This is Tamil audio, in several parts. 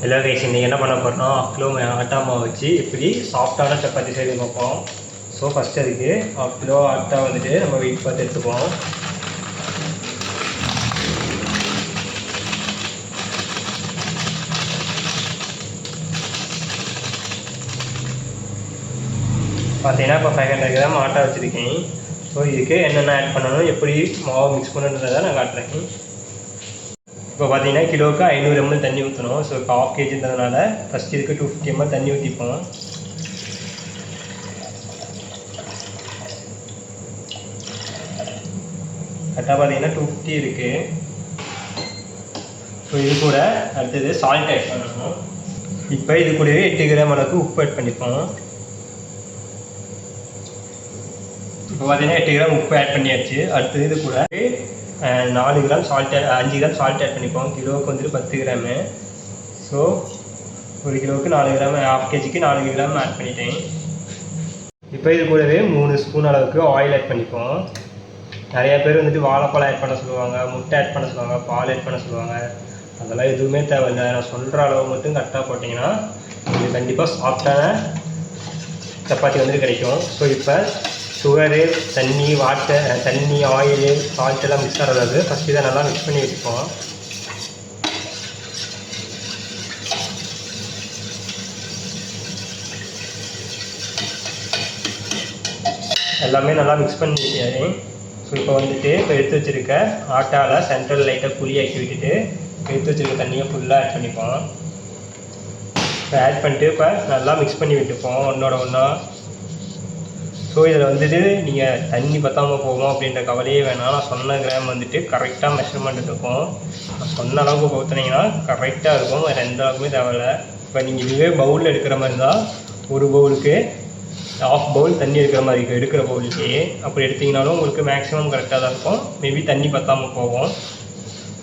எல்லா கைஸ் இன்றைக்கி என்ன பண்ண போகிறோம்னா 1/2 கிலோ ஆட்டா மாவு வச்சு எப்படி சாஃப்டான சப்பாத்தி செய்து பார்ப்போம். ஸோ ஃபஸ்ட்டு அதுக்கு 1/2 கிலோ ஆட்டா வந்துட்டு நம்ம வெயிட் பார்த்து எடுத்துப்போம். பார்த்தீங்கன்னா இப்போ 500 கிராம் ஆட்டா வச்சுருக்கேன். ஸோ இதுக்கு என்னென்ன ஆட் பண்ணணும், எப்படி மாவு மிக்ஸ் பண்ணுன்றதை நான் காட்டுறேன். இப்போ பார்த்தீங்கன்னா கிலோவுக்கு 500 ml தண்ணி ஊற்றணும். ஸோ இப்போ 1/2 kgன்றதுனால ஃபஸ்ட் இதுக்கு 250 ml தண்ணி ஊற்றிப்போம். கரெக்டாக பார்த்தீங்கன்னா 250 இருக்குது. ஸோ இது கூட அடுத்தது சால்ட் ஆட் பண்ணணும். இப்போ இது கூடவே 8 கிராம் அளவுக்கு உப்பு ஆட் பண்ணிப்போம். இப்போ பார்த்தீங்கன்னா 8 கிராம் உப்பு ஆட் பண்ணியாச்சு. அடுத்தது இது கூட 4 gram salt 5 gram salt add பண்ணிப்போம். கிலோவுக்கு வந்துட்டு 10 கிராமு. ஸோ 1 கிலோவுக்கு 4 கிராம், 1/2 kgக்கு 4 கிராம் ஆட் பண்ணிட்டேன். இப்போ இது கூடவே 3 ஸ்பூன் அளவுக்கு ஆயில் ஆட் பண்ணிப்போம். நிறையா பேர் வந்துட்டு வாழைப்பழம் ஆட் பண்ண சொல்லுவாங்க, முட்டை ஆட் பண்ண சொல்லுவாங்க, பால் ஆட் பண்ண சொல்லுவாங்க. அதெல்லாம் எதுவுமே தேவையில்லை. நான் சொல்கிற அளவு மட்டும் கரெக்டாக போட்டிங்கன்னா உங்களுக்கு கண்டிப்பாக சாஃப்டான சப்பாத்தி வந்துட்டு கிடைக்கும். ஸோ இப்போ சுகரு, தண்ணி, தண்ணி, ஆயிலு, சால்ட் எல்லாம் மிக்ஸ் ஆகிறது ஃபஸ்ட்டு இதை நல்லா மிக்ஸ் பண்ணி வச்சுப்போம். எல்லாமே நல்லா மிக்ஸ் பண்ணி வச்சாரு. ஸோ இப்போ வந்துட்டு இப்போ எடுத்து வச்சுருக்க ஆட்டாவில் சென்ட்ரல் லைட்டாக புளியாக்கி விட்டுட்டு எடுத்து வச்சுருக்க தண்ணியை ஃபுல்லாக ஆட் பண்ணிப்போம். இப்போ ஆட் பண்ணிட்டு இப்போ நல்லா மிக்ஸ் பண்ணி விட்டுப்போம் ஒன்றோட ஒன்றா. ஸோ இதில் வந்துட்டு நீங்கள் தண்ணி பற்றாமல் போகும் அப்படின்ற கவலையே வேணாம். நான் சொன்ன கிராம் வந்துட்டு கரெக்டாக மெஷர்மெண்ட் இருக்கும். நான் சொன்ன அளவுக்கு ஊற்றுனீங்கன்னா கரெக்டாக இருக்கும். வேறு எந்த அளவுக்குமே தேவையில்லை. இப்போ நீங்கள் இதுவே பவுலில் எடுக்கிற மாதிரி இருந்தால் ஒரு பவுலுக்கு 1/2 பவுல் தண்ணி எடுக்கிற மாதிரி இருக்கும் எடுக்கிற பவுலுக்கே. அப்படி எடுத்திங்கனாலும் உங்களுக்கு மேக்ஸிமம் கரெக்டாக தான் இருக்கும். மேபி தண்ணி பற்றாமல் போகும்.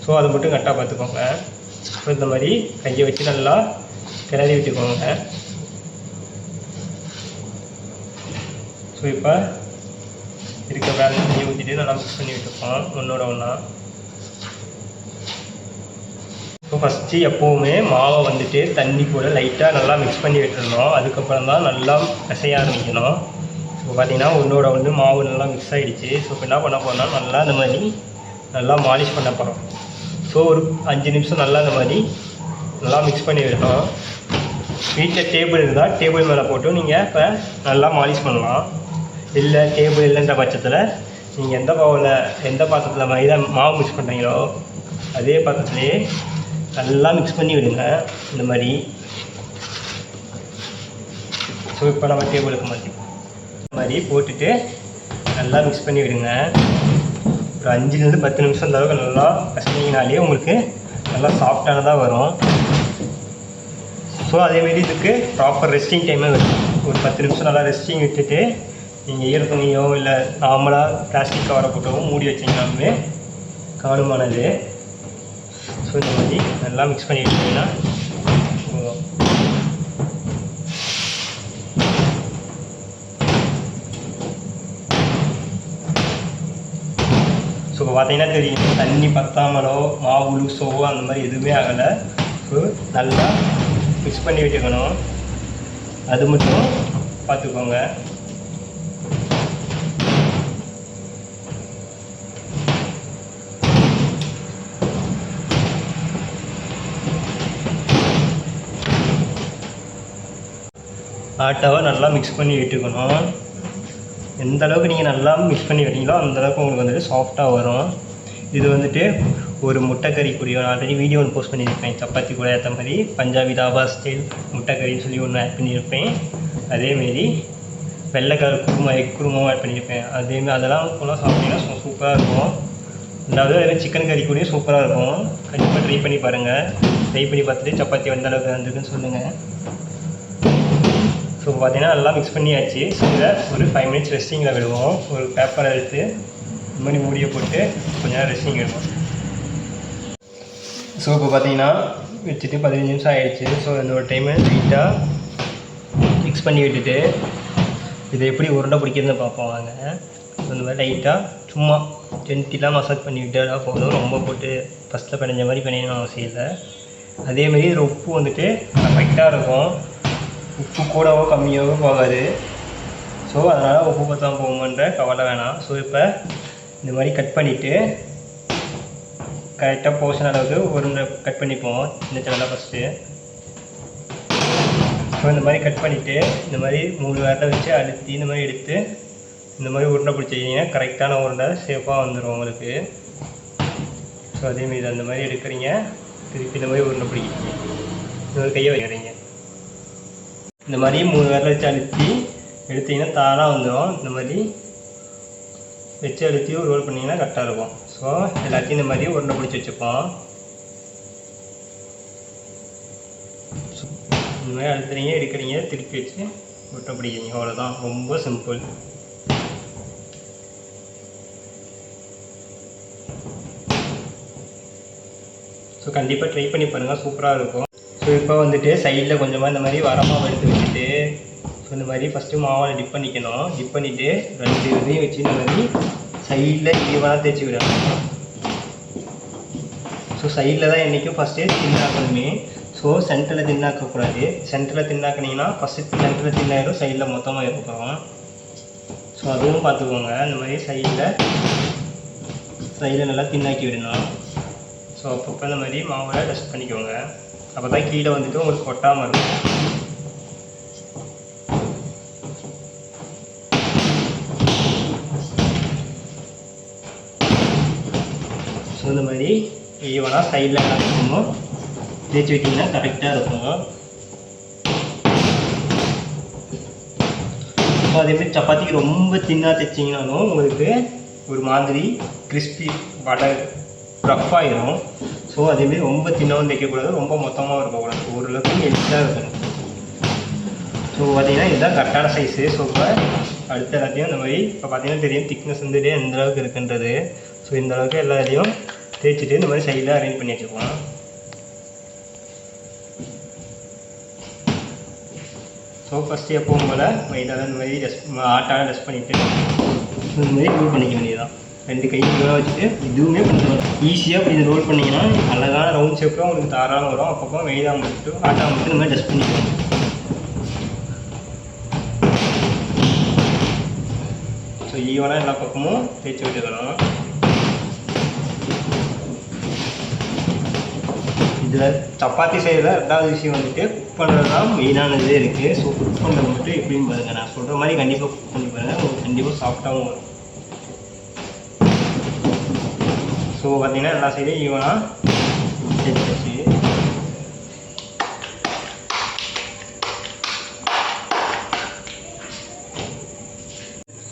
ஸோ அதை மட்டும் கரெக்டாக பார்த்துக்கோங்க. ஸோ இந்த மாதிரி கையை வச்சு நல்லா கிளறி விட்டுக்கோங்க. ஸோ இப்போ இருக்க பேலன்ஸ் தண்ணி ஊற்றிட்டு நல்லா மிக்ஸ் பண்ணி விட்டுப்போம் ஒன்றோட ஒன்றா. ஸோ ஃபஸ்ட்டு எப்போவுமே மாவை வந்துட்டு தண்ணி கூட லைட்டாக நல்லா மிக்ஸ் பண்ணி விட்டுருந்தோம். அதுக்கப்புறம் தான் நல்லா பிசைய ஆரம்பிக்கணும். ஸோ பார்த்தீங்கன்னா ஒன்றோட ஒன்று மாவு நல்லா மிக்ஸ் ஆகிடுச்சு. ஸோ இப்போ என்ன பண்ண போகிறோம்னா நல்லா இந்த மாதிரி நல்லா மாலிஷ் பண்ண போகிறோம். ஸோ ஒரு 5 நிமிஷம் நல்லா இந்த மாதிரி நல்லா மிக்ஸ் பண்ணி விடணும். வீட்டில் டேபிள் இருந்தால் டேபிள் மேலே போட்டு நீங்கள் இப்போ நல்லா மாலிஷ் பண்ணலாம். இல்லை டேபிள் இல்லைன்ற பட்சத்தில் நீங்கள் எந்த பாத்திரத்தில் மாவு மிக்ஸ் பண்ணுறீங்களோ அதே பாத்திரத்துலேயே நல்லா மிக்ஸ் பண்ணி விடுங்க இந்த மாதிரி. ஸோ இப்போ நம்ம டேபிளுக்கு மாற்றிப்போம். இந்த மாதிரி போட்டுட்டு நல்லா மிக்ஸ் பண்ணி விடுங்க. ஒரு 5லேருந்து 10 நிமிஷம் அந்த அளவுக்கு நல்லா கசனிங்கனாலே உங்களுக்கு நல்லா சாஃப்டானதாக வரும். ஸோ அதேமாரி இதுக்கு ப்ராப்பர் ரெஸ்டிங் டைமே வரும். ஒரு 10 நிமிஷம் நல்லா ரெஸ்டிங் விட்டுட்டு நீங்கள் ஈர துணியோ இல்லை நார்மலாக பிளாஸ்டிக் கவரை போட்டோ மூடி வச்சிங்கனாலுமே காணுமானது. ஸோ இந்த மாதிரி நல்லா மிக்ஸ் பண்ணி வச்சிங்கன்னா ஸோ இப்போ பார்த்தீங்கன்னா தெரியும் தண்ணி பற்றாமலோ மாவு லூஸோவோ அந்த மாதிரி எதுவுமே ஆகலை. ஸோ நல்லா மிக்ஸ் பண்ணி விட்டுக்கணும். அது மட்டும் பார்த்துக்கோங்க. ஆட்டாவை நல்லா மிக்ஸ் பண்ணி விட்டுக்கணும். எந்த அளவுக்கு நீங்கள் நல்லா மிக்ஸ் பண்ணி விட்டீங்களோ அந்தளவுக்கு உங்களுக்கு வந்துட்டு சாஃப்டாக வரும். இது வந்துட்டு ஒரு முட்டைக்கறி கூடிய ஆல்ரெடி வீடியோ ஒன்று போஸ்ட் பண்ணியிருப்பேன். சப்பாத்தி கூட ஏற்ற மாதிரி பஞ்சாபி தாபா ஸ்டைல் முட்டைக்கறின்னு சொல்லி ஒன்று ஆட் பண்ணியிருப்பேன். அதேமாரி வெள்ளைக்கலர் குருமா, எக் குருமாவும் ஆட் பண்ணியிருப்பேன். அதேமாதிரி அதெல்லாம் ஃபுல்லாக சாப்பிட்டீங்கன்னா சூப்பராக இருக்கும். ரெண்டாவது அதில் சிக்கன் கறி கூடயும் சூப்பராக இருக்கும். கண்டிப்பாக ட்ரை பண்ணி பாருங்கள். ட்ரை பண்ணி பார்த்துட்டு சப்பாத்தி எந்த அளவுக்கு வந்துருக்குன்னு சொல்லுங்கள். ஸோ பார்த்தீங்கன்னா நல்லா மிக்ஸ் பண்ணியாச்சு. ஸோ இதை ஒரு 5 மினிட்ஸ் ரெஸ்டிங்கில் விடுவோம். ஒரு பேப்பரை எடுத்து இந்த மாதிரி மூடியை போட்டு கொஞ்ச நேரம் ரெஸ்டிங் விடுவோம். ஸோ இப்போ பார்த்தீங்கன்னா வச்சுட்டு 15 நிமிஷம் ஆகிடுச்சு. ஸோ இந்த டைமு லைட்டாக மிக்ஸ் பண்ணி விட்டுட்டு இதை எப்படி உருண்டை பிடிக்கிறதுன்னு பார்ப்போம் வாங்க. ஸோ இந்த மாதிரி லைட்டாக சும்மா ஜென்டிலாக மசாஜ் பண்ணி விட்டால் போதும். ரொம்ப போட்டு ஃபஸ்ட்டில் பிணைஞ்ச மாதிரி பிணையணும் அவசியம் இல்லை. அதேமாரி இதில் உப்பு வந்துட்டு கரெக்டாக இருக்கும், உப்பு கூடவோ கம்மியாகவோ போகாது. ஸோ அதனால் உப்பு பற்றாம போகுமன்ற கவலை வேணாம். ஸோ இப்போ இந்த மாதிரி கட் பண்ணிவிட்டு கரெக்டாக போர்ஷன் அளவுக்கு உருண்டை கட் பண்ணிப்போம் இந்த சேனலை ஃபஸ்ட்டு. ஸோ இந்த மாதிரி கட் பண்ணிவிட்டு இந்த மாதிரி 3 விரலை வச்சு அழுத்தி இந்த மாதிரி எடுத்து இந்த மாதிரி உருண்டை பிடிச்சிக்கிங்க, கரெக்டான உருண்டை சேஃபாக வந்துடும் உங்களுக்கு. ஸோ அதேமாரி அந்த மாதிரி எடுக்கிறீங்க, திருப்பி இந்த மாதிரி உருண்டை பிடிக்கிறீங்க, இன்னொரு கையை வைக்கிறீங்க. இந்த மாதிரி 3 விரலை வச்சு அழுத்தி எடுத்திங்கன்னா தானாக வந்துடும். இந்த மாதிரி வச்சு அழுத்தி ரோல் பண்ணிங்கன்னா கரெக்டாக இருக்கும். ஸோ எல்லாத்தையும் இந்த மாதிரி உருண்டை பிடிச்சி வச்சுப்போம். இந்த மாதிரி அழுத்துறீங்க, எடுக்கிறீங்க, திருப்பி வச்சு உருண்டை பிடிக்கிறீங்க, அவ்வளோதான். ரொம்ப சிம்பிள். ஸோ கண்டிப்பாக ட்ரை பண்ணி பாருங்கள், சூப்பராக இருக்கும். ஸோ இப்போ வந்துட்டு சைடில் கொஞ்சமாக இந்த மாதிரி வரமாவை எடுத்து வச்சுட்டு ஸோ இந்த மாதிரி ஃபஸ்ட்டு மாவில் டிப் பண்ணிக்கணும். டிப் பண்ணிவிட்டு 2 இதையும் வச்சு இந்த மாதிரி சைடில் ஈவனாக தேய்ச்சி விடணும். ஸோ சைடில் தான் என்றைக்கும் ஃபஸ்ட்டே தின்னாக்கணுமே. ஸோ சென்டரில் தின்னாக்கக்கூடாது. சென்டரில் தின்னாக்கினீங்கன்னா ஃபஸ்ட்டு சென்டரில் தின்னாயிடும், சைடில் மொத்தமாக இருக்கும். ஸோ அதுவும் பார்த்துக்கோங்க. இந்த மாதிரி சைடில் நல்லா தின்னாக்கி விடணும். ஸோ அப்பப்போ இந்த மாதிரி மாவில் டஸ்ட் பண்ணிக்கோங்க, அப்போ தான் கீழே வந்துட்டு உங்களுக்கு கொட்டாமல் இருக்கும். ஸோ இந்த மாதிரி ஈவனாக சைடில் என்ன இருக்கணும் தேய்ச்சி விட்டிங்கன்னா கரெக்டாக இருக்கும். ஸோ அதேமாதிரி சப்பாத்திக்கு ரொம்ப தின்னாக தைச்சிங்கனாலும் உங்களுக்கு ஒரு மாதிரி கிறிஸ்பி வடை ரஃப் ஆகிடும். ஸோ அதேமாரி ரொம்ப தின்னாகவும் தைக்கக்கூடாது, ரொம்ப மொத்தமாக இருக்கக்கூடாது, ஓரளவுக்கு ஹெல்த்தாக இருக்கணும். ஸோ பார்த்தீங்கன்னா இதுதான் கரெக்டான சைஸு. ஸோ இப்போ அடுத்த எல்லாத்தையும் இந்த மாதிரி இப்போ பார்த்தீங்கன்னா தெரியும் திக்னஸ் வந்துட்டு எந்த அளவுக்கு இருக்குன்றது. ஸோ இந்த அளவுக்கு எல்லா இதையும் தேய்ச்சிட்டு இந்த மாதிரி சைடில் அரேஞ்ச் பண்ணி வச்சுக்கலாம். ஸோ ஃபஸ்ட்டு எப்பவும் போல் மைதாவில் இந்த மாதிரி ஆட்டால் டஸ்ட் பண்ணிவிட்டு இந்த மாதிரி ரோல் பண்ணிக்க வேண்டியதுதான். 2 கையும் இதெல்லாம் வச்சுட்டு இதுவுமே கொஞ்சம் ஈஸியாக அப்படி இது ரோல் பண்ணிங்கன்னா அழகான ரவுண்ட் ஷேப்பில் உங்களுக்கு தாராளம் வரும். அப்பப்போ மைதா மட்டும் ஆட்டா மட்டும் இந்த மாதிரி டஸ்ட் பண்ணிக்கணும். ஸோ ஈவனாக எல்லா பக்கமும் தேய்ச்சி விட்டுக்கணும். இதில் சப்பாத்தி செய்கிறத 2வது விஷயம் வந்துட்டு குக் பண்ணுறது தான் மெயினானதே இருக்குது. ஸோ குக் பண்ணுறது மட்டும் எப்படின்னு பாருங்கள், நான் சொல்கிற மாதிரி கண்டிப்பாக குக் பண்ணி பாருங்கள், உங்களுக்கு கண்டிப்பாக சாஃப்டாகவும் வரும். ஸோ பார்த்தீங்கன்னா எல்லா சைடும் ஈவனாக தேய்ச்சி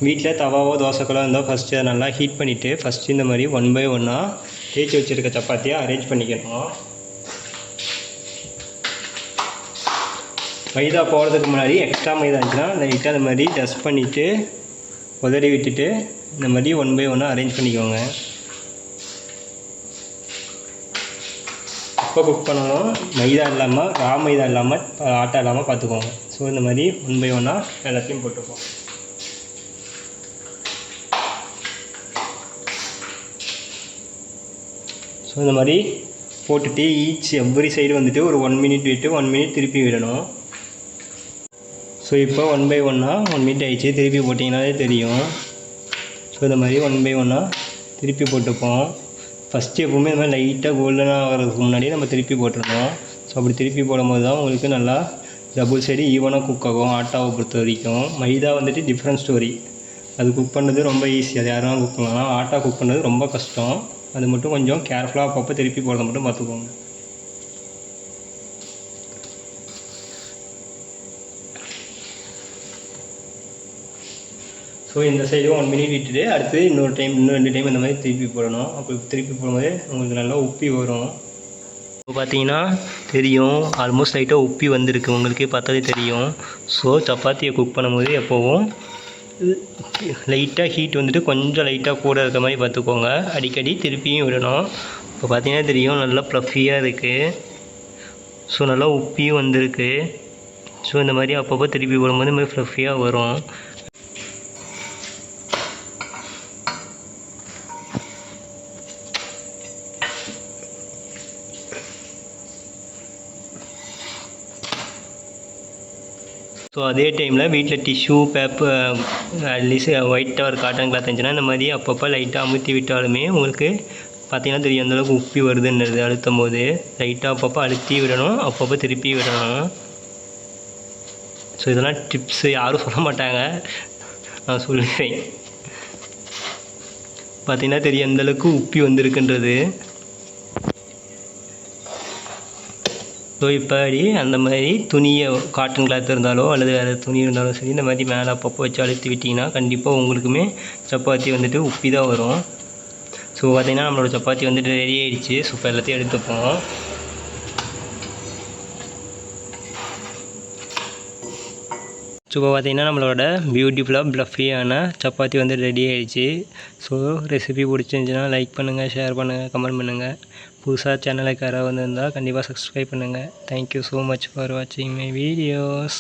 வீட்டில் தவாவோ தோசைக்கெல்லாம் இருந்தால் ஃபஸ்ட்டு அதை நல்லா ஹீட் பண்ணிவிட்டு ஃபஸ்ட்டு இந்த மாதிரி 1 by 1 தேய்ச்சி வச்சுருக்க சப்பாத்தியை அரேஞ்ச் பண்ணிக்கணும். மைதா போடுறதுக்கு முன்னாடி எக்ஸ்ட்ரா மைதா இருந்துச்சுன்னா லைட்டாக அந்த மாதிரி டஸ்ட் பண்ணிவிட்டு உதறி விட்டுட்டு இந்த மாதிரி 1 by 1 அரேஞ்ச் பண்ணிக்கோங்க. எப்போ குக் பண்ணணும் மைதா இல்லாமல் மைதா இல்லாமல் ஆட்டா இல்லாமல் பார்த்துக்கோங்க. ஸோ இந்த மாதிரி 1 by 1 எல்லாத்தையும் போட்டுப்போம். ஸோ இந்த மாதிரி போட்டுட்டு எவ்ரி சைடு வந்துட்டு ஒரு 1 minute விட்டு 1 minute திருப்பி விடணும். ஸோ இப்போ 1 by 1 minute ஆகிடுச்சு, திருப்பி போட்டிங்கனாலே தெரியும். ஸோ இந்த மாதிரி 1 by 1 திருப்பி போட்டுப்போம். ஃபஸ்ட்டு எப்போவுமே இந்த மாதிரி லைட்டாக கோல்டனாக ஆகிறதுக்கு முன்னாடியே நம்ம திருப்பி போட்டுருந்தோம். ஸோ அப்படி திருப்பி போடும்போது தான் உங்களுக்கு நல்லா டபுள் சைடு ஈவனாக குக் ஆகும். ஆட்டாவை பொறுத்த வரைக்கும் மைதா வந்துட்டு டிஃப்ரெண்ட் ஸ்டோரி, அது குக் பண்ணுறது ரொம்ப ஈஸி, அது யாரும் குக் பண்ணலாம். ஆட்டா குக் பண்ணுறது ரொம்ப கஷ்டம், அது மட்டும் கொஞ்சம் கேர்ஃபுல்லாக அப்பப்போ திருப்பி போடுறத மட்டும் பார்த்துக்கோங்க. ஸோ இந்த சைடும் 1 minute விட்டுட்டு அடுத்து இன்னும் 2 டைம் இந்த மாதிரி திருப்பி போடணும். அப்போ திருப்பி போடும்போது உங்களுக்கு நல்லா உப்பி வரும். இப்போ பார்த்தீங்கன்னா தெரியும் ஆல்மோஸ்ட் லைட்டாக உப்பி வந்திருக்கு, உங்களுக்கே பார்த்தாலே தெரியும். ஸோ சப்பாத்தியை குக் பண்ணும்போது எப்போவும் லைட்டாக ஹீட் வந்துட்டு கொஞ்சம் லைட்டாக கூட இருக்க மாதிரி பார்த்துக்கோங்க. அடிக்கடி திருப்பியும் விடணும். இப்போ பார்த்தீங்கன்னா தெரியும் நல்லா ப்ளஃபியாக இருக்குது. ஸோ நல்லா உப்பியும் வந்திருக்கு. ஸோ இந்த மாதிரி அப்பப்போ திருப்பி போடும்போது இந்த மாதிரி ப்ளஃபியாக வரும். ஸோ அதே டைமில் வீட்டில் டிஷ்யூ பேப்பர் அட்லீஸ்ட் ஒயிட் ஒரு காட்டன் கிளாத் இருந்துச்சுன்னா இந்த மாதிரி அப்பப்போ லைட்டாக அமுத்தி விட்டாலுமே உங்களுக்கு பார்த்தீங்கன்னா தெரியும் அந்தளவுக்கு உப்பி வருதுன்றது அழுத்தும் போது லைட்டாக அப்பப்போ அழுத்தி விடணும், அப்பப்போ திருப்பி விடணும். ஸோ இதெல்லாம் டிப்ஸு யாரும் சொல்ல மாட்டாங்க, நான் சொல்லுவேன். பார்த்தீங்கன்னா தெரியும் அந்தளவுக்கு உப்பி வந்திருக்குன்றது. ஸோ இப்படி அந்த மாதிரி துணியை காட்டன் கிளாத் இருந்தாலோ அல்லது வேறு துணி இருந்தாலும் சரி இந்த மாதிரி மேலே அப்பப்போ வச்சு அழுத்தி விட்டிங்கன்னா கண்டிப்பாக உங்களுக்குமே சப்பாத்தி வந்துட்டு உப்பி தான் வரும். ஸோ பார்த்திங்கன்னா நம்மளோட சப்பாத்தி வந்துட்டு ரெடி ஆகிடுச்சு. ஸோ இப்போ எல்லாத்தையும் எடுத்துப்போம். ஸோ இப்போ பார்த்திங்கன்னா நம்மளோட பியூட்டிஃபுல்லாக ப்ளஃபியான சப்பாத்தி வந்து ரெடி ஆகிடுச்சு. ஸோ ரெசிபி பிடிச்சிருந்துச்சின்னா லைக் பண்ணுங்கள், ஷேர் பண்ணுங்கள், கமெண்ட் பண்ணுங்கள். புதுசாக சேனலுக்கு யாராவது வந்திருந்தால் கண்டிப்பாக சப்ஸ்கிரைப் பண்ணுங்கள். தேங்க்யூ ஸோ மச் ஃபார் வாட்சிங் மை வீடியோஸ்.